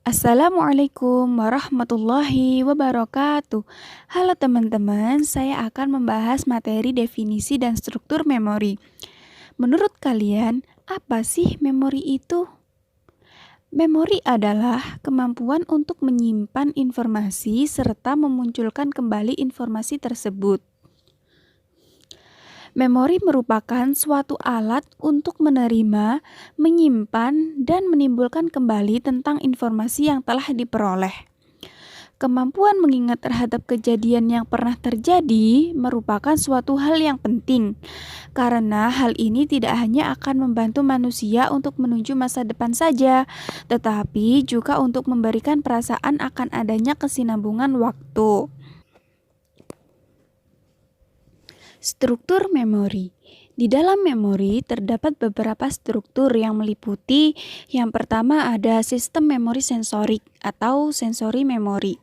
Assalamualaikum warahmatullahi wabarakatuh. Halo teman-teman, saya akan membahas materi definisi dan struktur memori. Menurut kalian, apa sih memori itu? Memori adalah kemampuan untuk menyimpan informasi serta memunculkan kembali informasi tersebut. Memori merupakan suatu alat untuk menerima, menyimpan, dan menimbulkan kembali tentang informasi yang telah diperoleh. Kemampuan mengingat terhadap kejadian yang pernah terjadi merupakan suatu hal yang penting, karena hal ini tidak hanya akan membantu manusia untuk menuju masa depan saja, tetapi juga untuk memberikan perasaan akan adanya kesinambungan waktu. Struktur memori. Di dalam memori terdapat beberapa struktur yang meliputi yang pertama ada sistem memori sensorik atau sensori memori.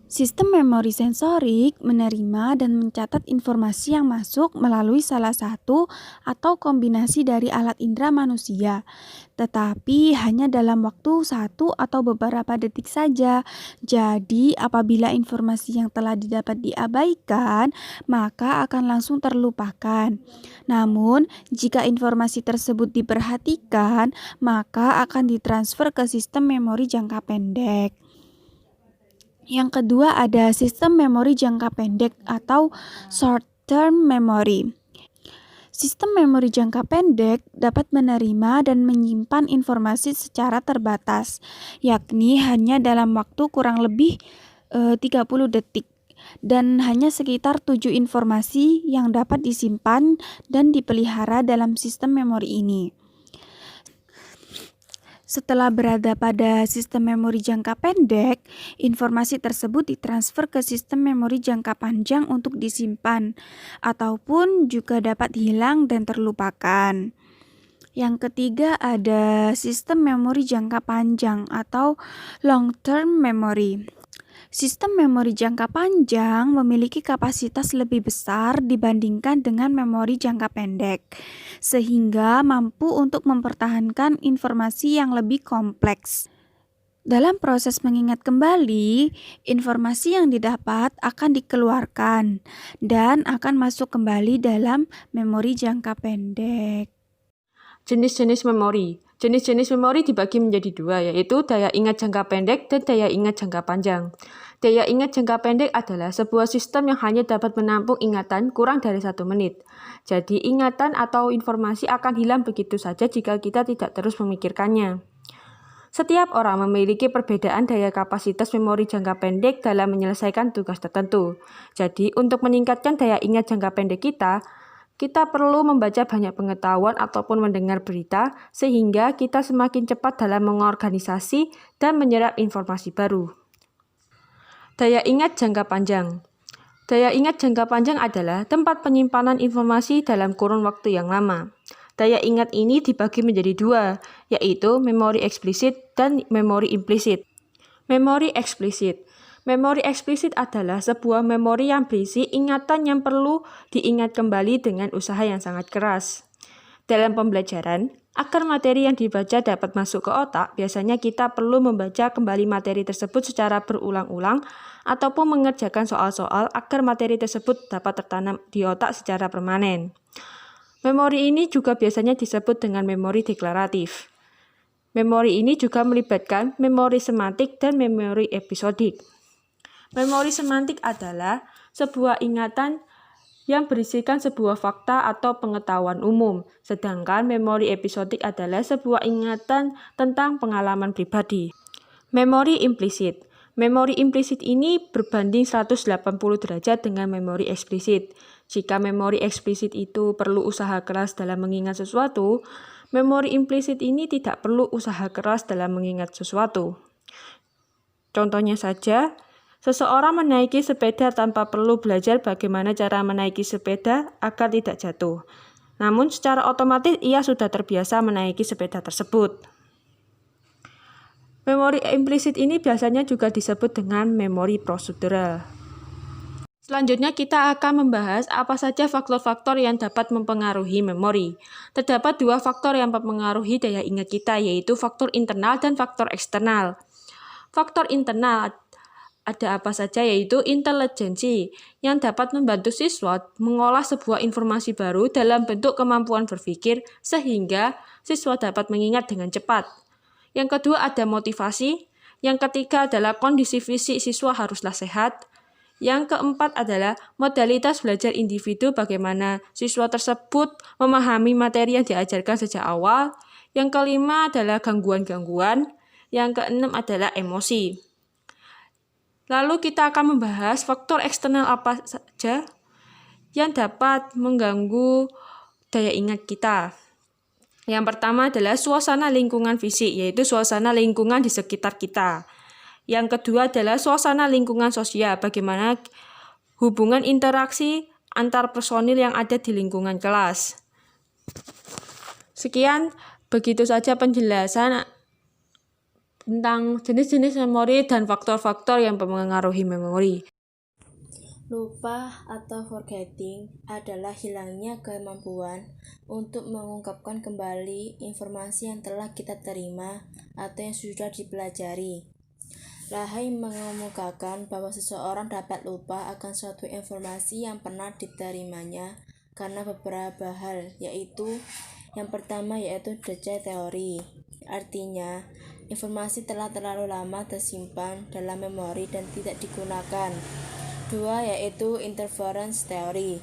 Sistem memori sensorik menerima dan mencatat informasi yang masuk melalui salah satu atau kombinasi dari alat indera manusia, tetapi hanya dalam waktu satu atau beberapa detik saja. Jadi, apabila informasi yang telah didapat diabaikan, maka akan langsung terlupakan. Namun, jika informasi tersebut diperhatikan, maka akan ditransfer ke sistem memori jangka pendek. Yang kedua ada sistem memori jangka pendek atau short term memory. Sistem memori jangka pendek dapat menerima dan menyimpan informasi secara terbatas, yakni hanya dalam waktu kurang lebih 30 detik dan hanya sekitar 7 informasi yang dapat disimpan dan dipelihara dalam sistem memori ini. Setelah berada pada sistem memori jangka pendek, informasi tersebut ditransfer ke sistem memori jangka panjang untuk disimpan, ataupun juga dapat hilang dan terlupakan. Yang ketiga ada sistem memori jangka panjang atau long term memory. Sistem memori jangka panjang memiliki kapasitas lebih besar dibandingkan dengan memori jangka pendek, sehingga mampu untuk mempertahankan informasi yang lebih kompleks. Dalam proses mengingat kembali, informasi yang didapat akan dikeluarkan dan akan masuk kembali dalam memori jangka pendek. Jenis-jenis memori. Jenis-jenis memori dibagi menjadi dua, yaitu daya ingat jangka pendek dan daya ingat jangka panjang. Daya ingat jangka pendek adalah sebuah sistem yang hanya dapat menampung ingatan kurang dari 1 menit. Jadi ingatan atau informasi akan hilang begitu saja jika kita tidak terus memikirkannya. Setiap orang memiliki perbedaan daya kapasitas memori jangka pendek dalam menyelesaikan tugas tertentu. Jadi untuk meningkatkan daya ingat jangka pendek kita perlu membaca banyak pengetahuan ataupun mendengar berita, sehingga kita semakin cepat dalam mengorganisasi dan menyerap informasi baru. Daya ingat jangka panjang. Daya ingat jangka panjang adalah tempat penyimpanan informasi dalam kurun waktu yang lama. Daya ingat ini dibagi menjadi dua, yaitu memori eksplisit dan memori implisit. Memori eksplisit. Memori eksplisit adalah sebuah memori yang berisi ingatan yang perlu diingat kembali dengan usaha yang sangat keras. Dalam pembelajaran, agar materi yang dibaca dapat masuk ke otak, biasanya kita perlu membaca kembali materi tersebut secara berulang-ulang ataupun mengerjakan soal-soal agar materi tersebut dapat tertanam di otak secara permanen. Memori ini juga biasanya disebut dengan memori deklaratif. Memori ini juga melibatkan memori semantik dan memori episodik. Memori semantik adalah sebuah ingatan yang berisikan sebuah fakta atau pengetahuan umum, sedangkan memori episodik adalah sebuah ingatan tentang pengalaman pribadi. Memori implisit. Memori implisit ini berbanding 180 derajat dengan memori eksplisit. Jika memori eksplisit itu perlu usaha keras dalam mengingat sesuatu, memori implisit ini tidak perlu usaha keras dalam mengingat sesuatu. Contohnya saja, seseorang menaiki sepeda tanpa perlu belajar bagaimana cara menaiki sepeda agar tidak jatuh. Namun secara otomatis ia sudah terbiasa menaiki sepeda tersebut. Memori implisit ini biasanya juga disebut dengan memori prosedural. Selanjutnya kita akan membahas apa saja faktor-faktor yang dapat mempengaruhi memori. Terdapat dua faktor yang mempengaruhi daya ingat kita, yaitu faktor internal dan faktor eksternal. Faktor internal ada apa saja, yaitu intelijensi yang dapat membantu siswa mengolah sebuah informasi baru dalam bentuk kemampuan berpikir sehingga siswa dapat mengingat dengan cepat. Yang kedua ada motivasi, yang ketiga adalah kondisi fisik siswa haruslah sehat. Yang keempat adalah modalitas belajar individu, bagaimana siswa tersebut memahami materi yang diajarkan sejak awal. Yang kelima adalah gangguan-gangguan. Yang keenam adalah emosi. Lalu kita akan membahas faktor eksternal apa saja yang dapat mengganggu daya ingat kita. Yang pertama adalah suasana lingkungan fisik, yaitu suasana lingkungan di sekitar kita. Yang kedua adalah suasana lingkungan sosial, bagaimana hubungan interaksi antar personil yang ada di lingkungan kelas. Sekian, begitu saja penjelasan tentang jenis-jenis memori dan faktor-faktor yang mempengaruhi memori. Lupa atau forgetting adalah hilangnya kemampuan untuk mengungkapkan kembali informasi yang telah kita terima atau yang sudah dipelajari. Lahai mengemukakan bahwa seseorang dapat lupa akan suatu informasi yang pernah diterimanya karena beberapa hal, yaitu yang pertama yaitu Dechey teori. Artinya, informasi telah terlalu lama tersimpan dalam memori dan tidak digunakan. Dua yaitu interference teori.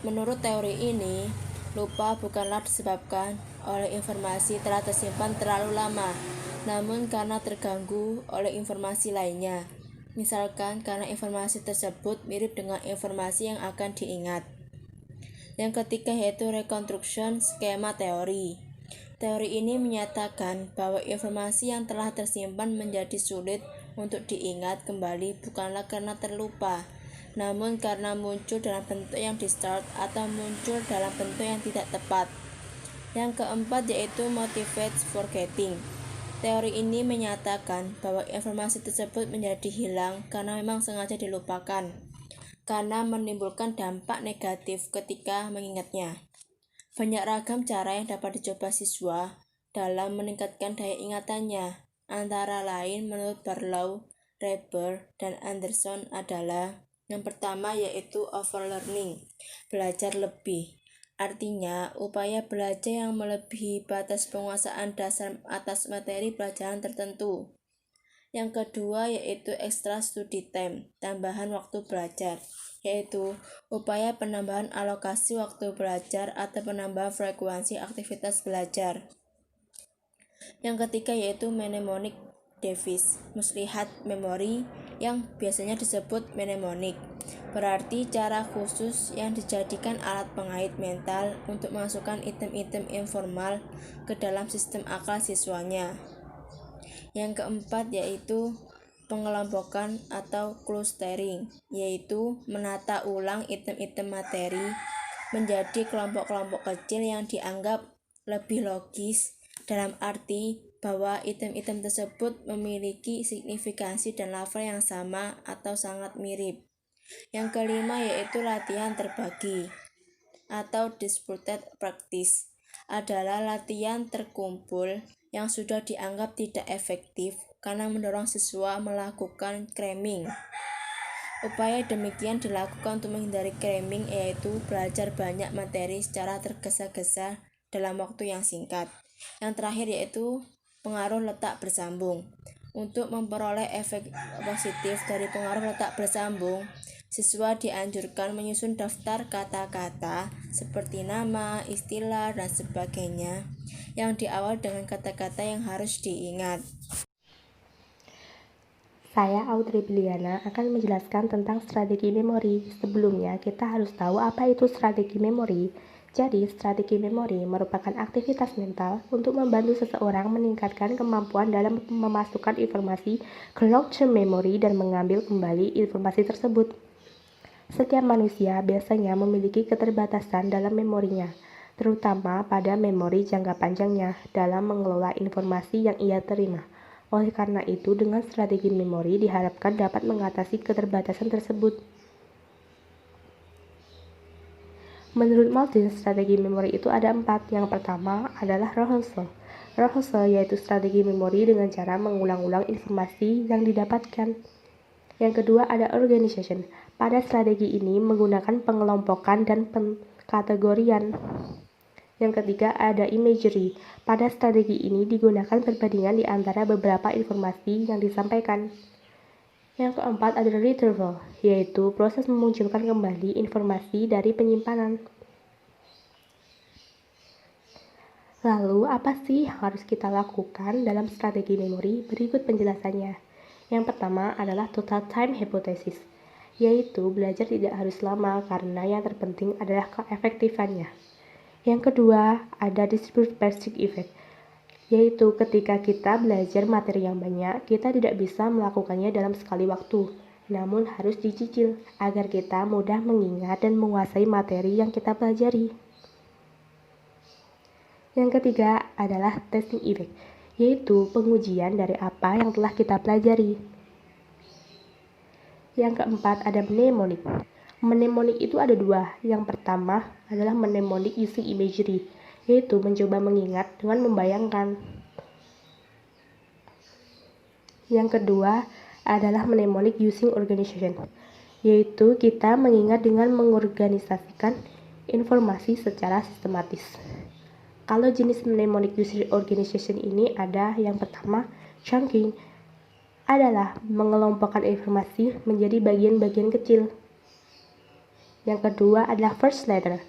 Menurut teori ini, lupa bukanlah disebabkan oleh informasi telah tersimpan terlalu lama, namun karena terganggu oleh informasi lainnya. Misalkan karena informasi tersebut mirip dengan informasi yang akan diingat. Yang ketiga yaitu reconstruction skema teori. Teori ini menyatakan bahwa informasi yang telah tersimpan menjadi sulit untuk diingat kembali bukanlah karena terlupa, namun karena muncul dalam bentuk yang distort atau muncul dalam bentuk yang tidak tepat. Yang keempat yaitu motivated forgetting. Teori ini menyatakan bahwa informasi tersebut menjadi hilang karena memang sengaja dilupakan, karena menimbulkan dampak negatif ketika mengingatnya. Banyak ragam cara yang dapat dicoba siswa dalam meningkatkan daya ingatannya. Antara lain menurut Barlow, Reber, dan Anderson adalah yang pertama yaitu overlearning, belajar lebih. Artinya, upaya belajar yang melebihi batas penguasaan dasar atas materi pelajaran tertentu. Yang kedua yaitu extra study time, tambahan waktu belajar, yaitu upaya penambahan alokasi waktu belajar atau penambahan frekuensi aktivitas belajar. Yang ketiga yaitu mnemonic device, muslihat memori yang biasanya disebut mnemonic, berarti cara khusus yang dijadikan alat pengait mental untuk memasukkan item-item informal ke dalam sistem akal siswanya. Yang keempat yaitu pengelompokan atau clustering, yaitu menata ulang item-item materi menjadi kelompok-kelompok kecil yang dianggap lebih logis, dalam arti bahwa item-item tersebut memiliki signifikansi dan level yang sama atau sangat mirip. Yang kelima yaitu latihan terbagi atau disputed practice, adalah latihan terkumpul yang sudah dianggap tidak efektif karena mendorong siswa melakukan cramming. Upaya demikian dilakukan untuk menghindari cramming, yaitu belajar banyak materi secara tergesa-gesa dalam waktu yang singkat. Yang terakhir yaitu pengaruh letak bersambung. Untuk memperoleh efek positif dari pengaruh letak bersambung, siswa dianjurkan menyusun daftar kata-kata seperti nama, istilah, dan sebagainya yang diawali dengan kata-kata yang harus diingat. Saya Audrey Biliana akan menjelaskan tentang strategi memori. Sebelumnya, kita harus tahu apa itu strategi memori. Jadi, strategi memori merupakan aktivitas mental untuk membantu seseorang meningkatkan kemampuan dalam memasukkan informasi ke long-term memory dan mengambil kembali informasi tersebut. Setiap manusia biasanya memiliki keterbatasan dalam memorinya, terutama pada memori jangka panjangnya dalam mengelola informasi yang ia terima. Oleh karena itu, dengan strategi memori diharapkan dapat mengatasi keterbatasan tersebut. Menurut Martin, strategi memori itu ada 4. Yang pertama adalah rehearsal. Rehearsal yaitu strategi memori dengan cara mengulang-ulang informasi yang didapatkan. Yang kedua ada organization. Pada strategi ini menggunakan pengelompokan dan pengkategorian. Yang ketiga ada imagery. Pada strategi ini digunakan perbandingan di antara beberapa informasi yang disampaikan. Yang keempat adalah retrieval, yaitu proses memunculkan kembali informasi dari penyimpanan. Lalu, apa sih yang harus kita lakukan dalam strategi memori? Berikut penjelasannya. Yang pertama adalah total time hypothesis, yaitu belajar tidak harus lama karena yang terpenting adalah keefektifannya. Yang kedua ada distributed plastic effect, yaitu ketika kita belajar materi yang banyak, kita tidak bisa melakukannya dalam sekali waktu, namun harus dicicil agar kita mudah mengingat dan menguasai materi yang kita pelajari. Yang ketiga adalah testing effect, yaitu pengujian dari apa yang telah kita pelajari. Yang keempat ada mnemonic. Mnemonic itu ada 2. Yang pertama adalah mnemonic using imagery, yaitu mencoba mengingat dengan membayangkan. Yang kedua adalah mnemonic using organization, yaitu kita mengingat dengan mengorganisasikan informasi secara sistematis. Kalau jenis mnemonic using organization ini ada yang pertama, chunking, adalah mengelompokkan informasi menjadi bagian-bagian kecil. Yang kedua adalah first letter,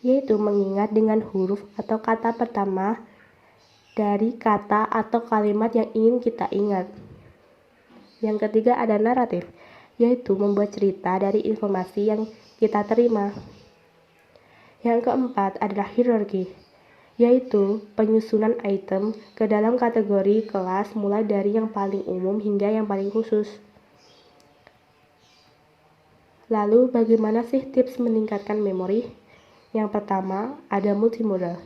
yaitu mengingat dengan huruf atau kata pertama dari kata atau kalimat yang ingin kita ingat. Yang ketiga ada naratif, yaitu membuat cerita dari informasi yang kita terima. Yang keempat adalah hierarchy, yaitu penyusunan item ke dalam kategori kelas mulai dari yang paling umum hingga yang paling khusus. Lalu bagaimana sih tips meningkatkan memori? Yang pertama ada multimodal.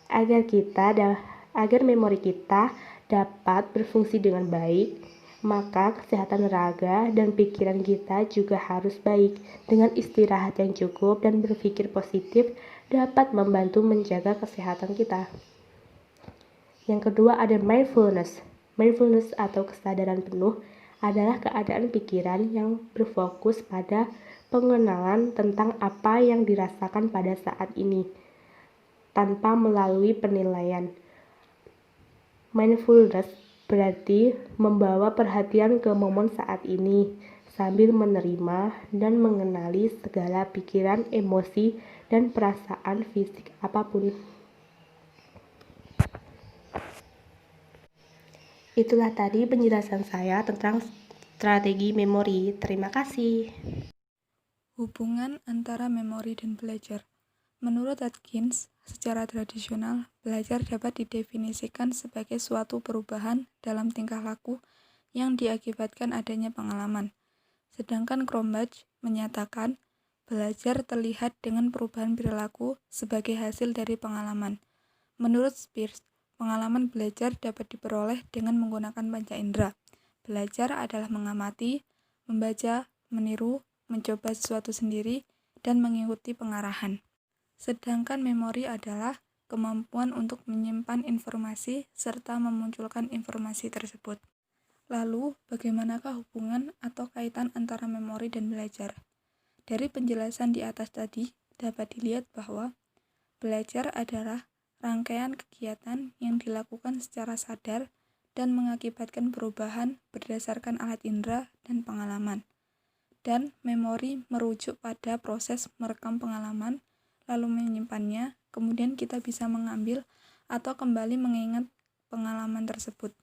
Agar memori kita dapat berfungsi dengan baik, maka kesehatan raga dan pikiran kita juga harus baik. Dengan istirahat yang cukup dan berpikir positif dapat membantu menjaga kesehatan kita. Yang kedua ada mindfulness. Mindfulness atau kesadaran penuh adalah keadaan pikiran yang berfokus pada pengenalan tentang apa yang dirasakan pada saat ini, tanpa melalui penilaian. Mindfulness berarti membawa perhatian ke momen saat ini, sambil menerima dan mengenali segala pikiran, emosi, dan perasaan fisik apapun. Itulah tadi penjelasan saya tentang strategi memori. Terima kasih. Hubungan antara memori dan belajar. Menurut Atkins, secara tradisional, belajar dapat didefinisikan sebagai suatu perubahan dalam tingkah laku yang diakibatkan adanya pengalaman. Sedangkan Cronbach menyatakan, belajar terlihat dengan perubahan perilaku sebagai hasil dari pengalaman. Menurut Spears, pengalaman belajar dapat diperoleh dengan menggunakan panca indera. Belajar adalah mengamati, membaca, meniru, mencoba sesuatu sendiri, dan mengikuti pengarahan. Sedangkan memori adalah kemampuan untuk menyimpan informasi serta memunculkan informasi tersebut. Lalu, bagaimanakah hubungan atau kaitan antara memori dan belajar? Dari penjelasan di atas tadi, dapat dilihat bahwa belajar adalah rangkaian kegiatan yang dilakukan secara sadar dan mengakibatkan perubahan berdasarkan alat indera dan pengalaman. Dan memori merujuk pada proses merekam pengalaman, lalu menyimpannya, kemudian kita bisa mengambil atau kembali mengingat pengalaman tersebut.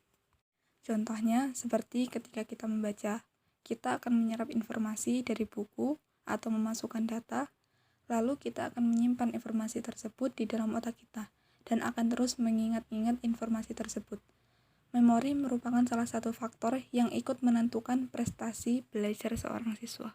Contohnya, seperti ketika kita membaca, kita akan menyerap informasi dari buku atau memasukkan data, lalu kita akan menyimpan informasi tersebut di dalam otak kita, dan akan terus mengingat-ingat informasi tersebut. Memori merupakan salah satu faktor yang ikut menentukan prestasi belajar seorang siswa.